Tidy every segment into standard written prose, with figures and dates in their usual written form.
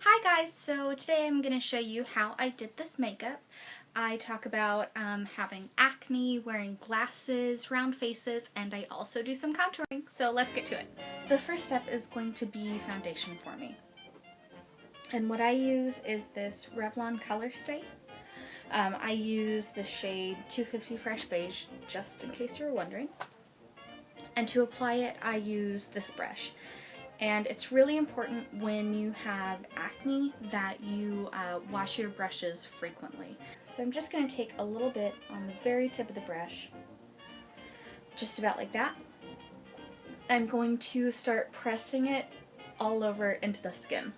Hi guys, so today I'm going to show you how I did this makeup. I talk about having acne, wearing glasses, round faces, and I also do some contouring, so let's get to it. The first step is going to be foundation for me. And what I use is this Revlon Color Stay. I use the shade 250 Fresh Beige, just in case you were wondering. And to apply it, I use this brush. And it's really important when you have acne that you wash your brushes frequently. So I'm just going to take a little bit on the very tip of the brush, just about like that. I'm going to start pressing it all over into the skin.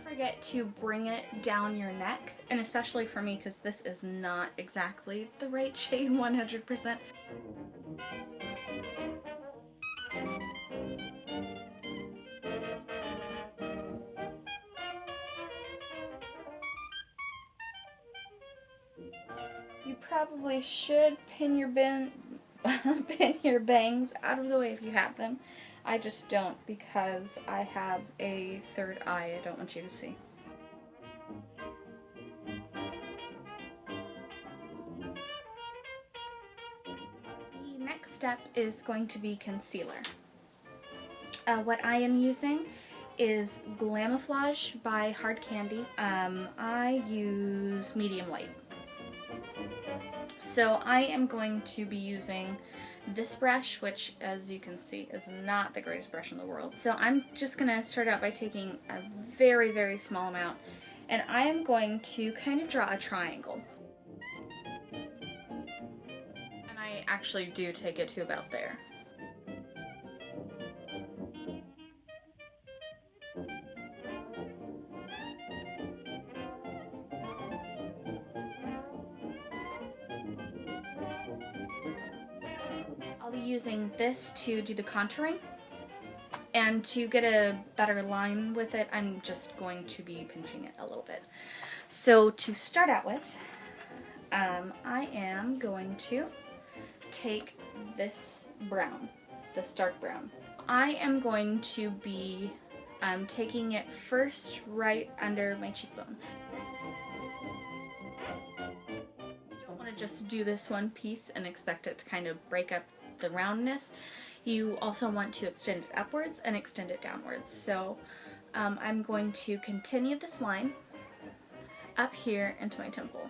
Forget to bring it down your neck, and especially for me because this is not exactly the right shade 100%. You probably should pin your pin your bangs out of the way if you have them. I just don't because I have a third eye I don't want you to see. The next step is going to be concealer. What I am using is Glamouflage by Hard Candy. I use medium light. So I am going to be using this brush, which as you can see is not the greatest brush in the world. So I'm just going to start out by taking a very, very small amount, and I am going to kind of draw a triangle. And I actually do take it to about there. I'll be using this to do the contouring, and to get a better line with it, I'm just going to be pinching it a little bit. So to start out with, I am going to take this brown, this dark brown. I am going to be taking it first right under my cheekbone. You don't want to just do this one piece and expect it to kind of break up the roundness. You also want to extend it upwards and extend it downwards. So I'm going to continue this line up here into my temple.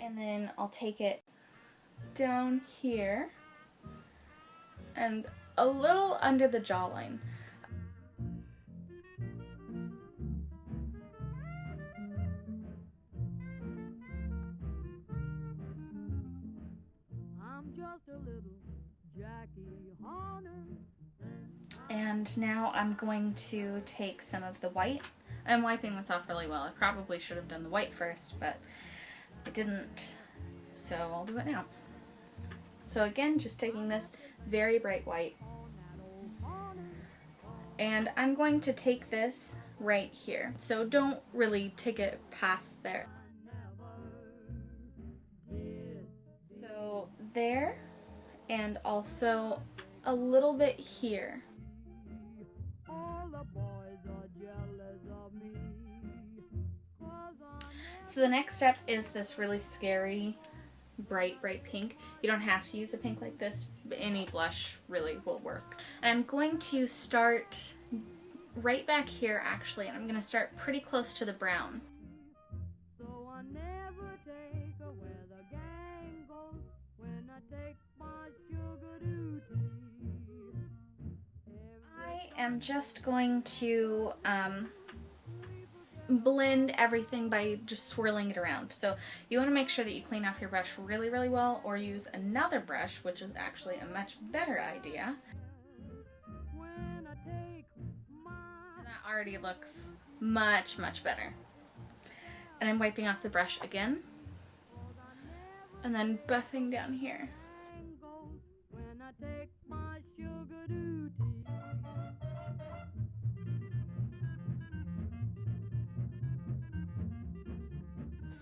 And then I'll take it down here and a little under the jawline. And now I'm going to take some of the white. I'm wiping this off really well. I probably should have done the white first, but I didn't, so I'll do it now. So again, just taking this very bright white, and I'm going to take this right here. So don't really take it past there. So there, and also a little bit here. So the next step is this really scary bright pink. You don't have to use a pink like this, but any blush really will work. And I'm going to start right back here actually, and I'm going to start pretty close to the brown. I am just going to blend everything by just swirling it around. So you want to make sure that you clean off your brush really, really well, or use another brush, which is actually a much better idea. And that already looks much, much better. And I'm wiping off the brush again, and then buffing down here.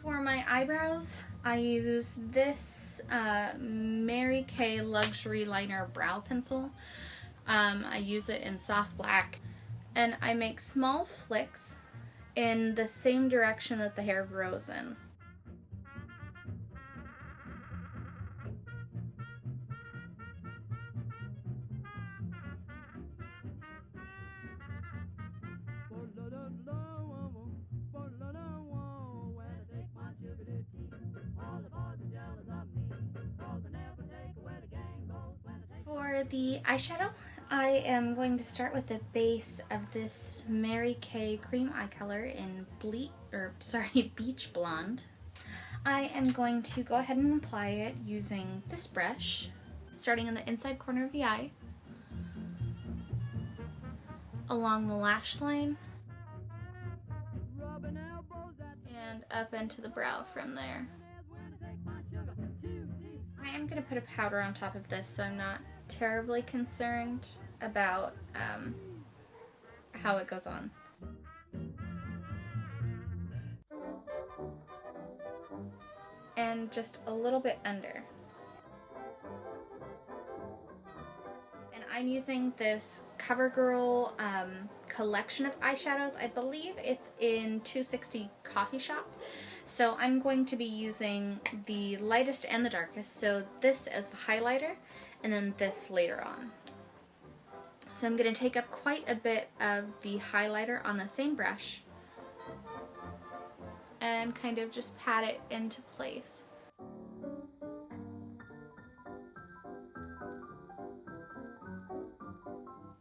For my eyebrows, I use this Mary Kay Luxury Liner Brow Pencil. I use it in soft black, and I make small flicks in the same direction that the hair grows in. For the eyeshadow, I am going to start with the base of this Mary Kay cream eye color in Beach Blonde. I am going to go ahead and apply it using this brush, starting in the inside corner of the eye, along the lash line, and up into the brow from there. I am going to put a powder on top of this, so I'm not terribly concerned about how it goes on. And just a little bit under. And I'm using this CoverGirl collection of eyeshadows. I believe it's in 260 Coffee Shop. So I'm going to be using the lightest and the darkest. So this as the highlighter, and then this later on. So I'm going to take up quite a bit of the highlighter on the same brush and kind of just pat it into place.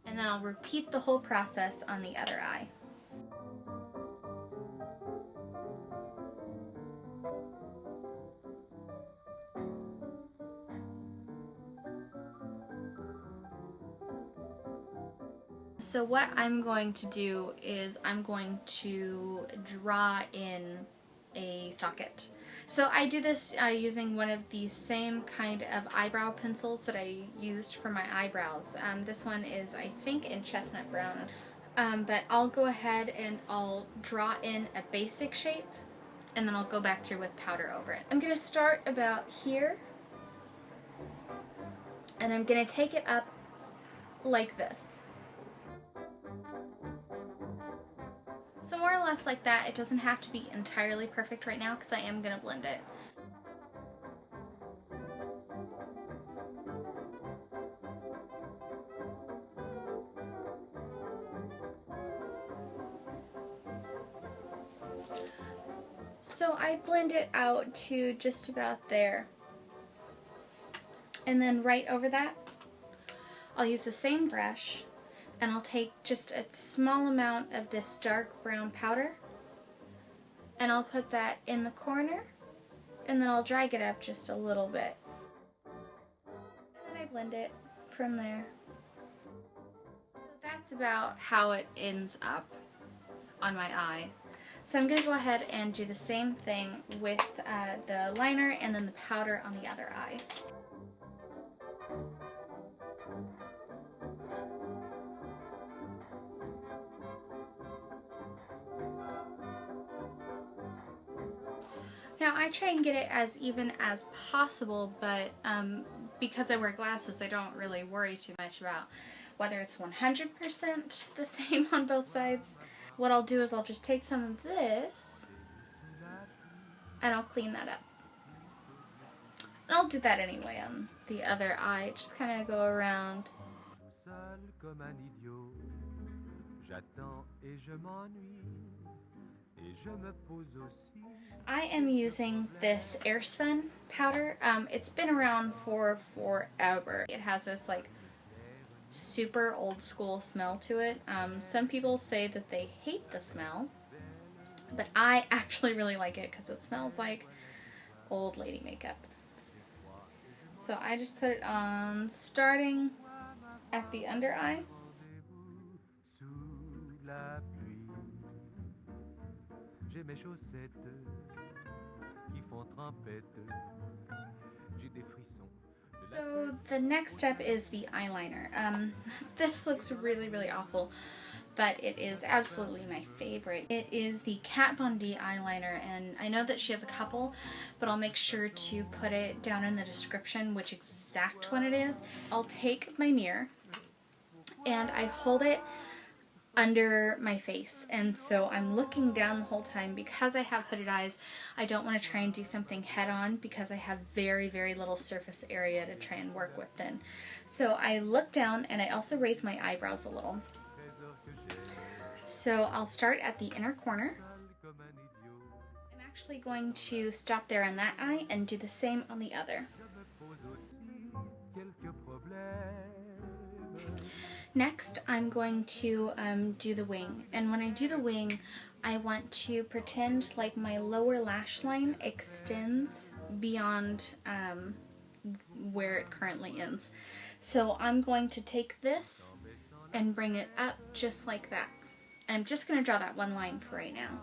And then I'll repeat the whole process on the other eye. So what I'm going to do is I'm going to draw in a socket. So I do this using one of the same kind of eyebrow pencils that I used for my eyebrows. This one is, I think, in chestnut brown. But I'll go ahead and I'll draw in a basic shape, and then I'll go back through with powder over it. I'm going to start about here, and I'm going to take it up like this. So more or less like that. It doesn't have to be entirely perfect right now because I am going to blend it. So I blend it out to just about there. And then right over that, I'll use the same brush, and I'll take just a small amount of this dark brown powder, and I'll put that in the corner, and then I'll drag it up just a little bit. And then I blend it from there. So that's about how it ends up on my eye. So I'm going to go ahead and do the same thing with the liner and then the powder on the other eye. Now I try and get it as even as possible, but because I wear glasses, I don't really worry too much about whether it's 100% the same on both sides. What I'll do is I'll just take some of this and I'll clean that up. And I'll do that anyway on the other eye, just kind of go around. I am using this Airspun powder. It's been around for forever. It has this like super old school smell to it. Some people say that they hate the smell, but I actually really like it because it smells like old lady makeup. So I just put it on starting at the under eye. So the next step is the eyeliner. This looks really, really awful, but it is absolutely my favorite. It is the Kat Von D eyeliner, and I know that she has a couple, but I'll make sure to put it down in the description which exact one it is. I'll take my mirror and I hold it under my face, and so I'm looking down the whole time. Because I have hooded eyes, I don't want to try and do something head on because I have very little surface area to try and work with then. So I look down, and I also raise my eyebrows a little. So I'll start at the inner corner. I'm actually going to stop there on that eye and do the same on the other. Next, I'm going to do the wing, and when I do the wing, I want to pretend like my lower lash line extends beyond where it currently ends. So I'm going to take this and bring it up just like that. And I'm just going to draw that one line for right now.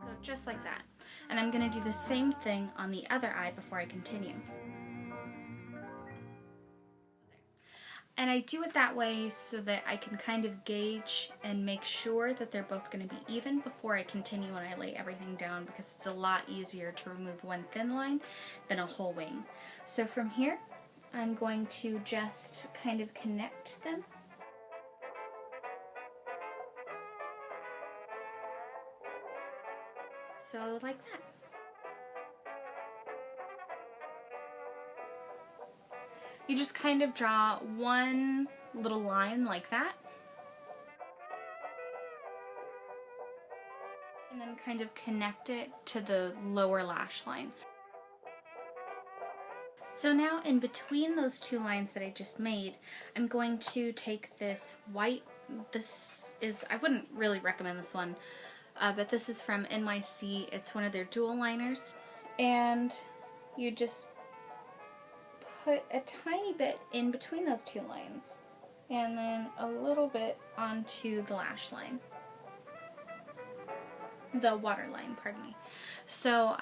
So just like that. And I'm going to do the same thing on the other eye before I continue. And I do it that way so that I can kind of gauge and make sure that they're both going to be even before I continue when I lay everything down, because it's a lot easier to remove one thin line than a whole wing. So from here, I'm going to just kind of connect them. So like that. You just kind of draw one little line like that, and then kind of connect it to the lower lash line. So now in between those two lines that I just made, I'm going to take this white, I wouldn't really recommend this one, but this is from NYC. It's one of their dual liners, and you just put a tiny bit in between those two lines, and then a little bit onto the lash line. The waterline, pardon me. So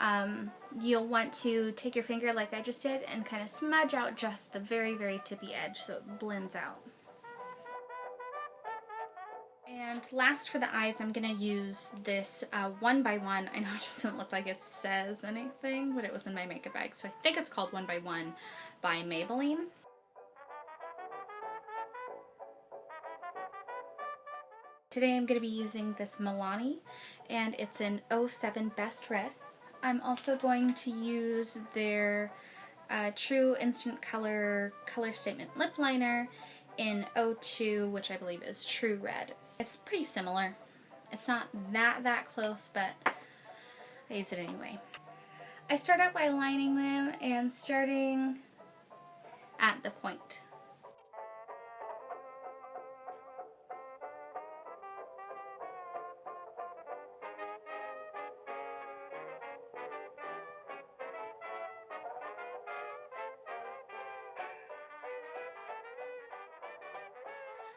you'll want to take your finger like I just did and kind of smudge out just the very tippy edge so it blends out. And last for the eyes, I'm going to use this 1x1. I know it doesn't look like it says anything, but it was in my makeup bag, so I think it's called 1x1 by Maybelline. Today I'm going to be using this Milani, and it's in 07 Best Red. I'm also going to use their True Instant Color Statement Lip Liner in 02, which I believe is True Red. It's pretty similar. It's not that close, but I use it anyway. I start out by lining them and starting at the point.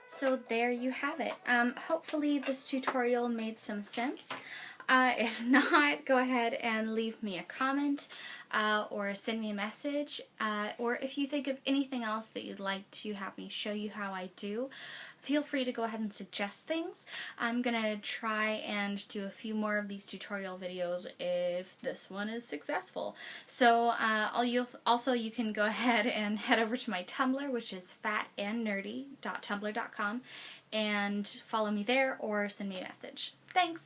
So there you have it. Hopefully this tutorial made some sense. If not, go ahead and leave me a comment or send me a message. Or if you think of anything else that you'd like to have me show you how I do, feel free to go ahead and suggest things. I'm gonna try and do a few more of these tutorial videos if this one is successful. So you can go ahead and head over to my Tumblr, which is fatandnerdy.tumblr.com, and follow me there or send me a message. Thanks!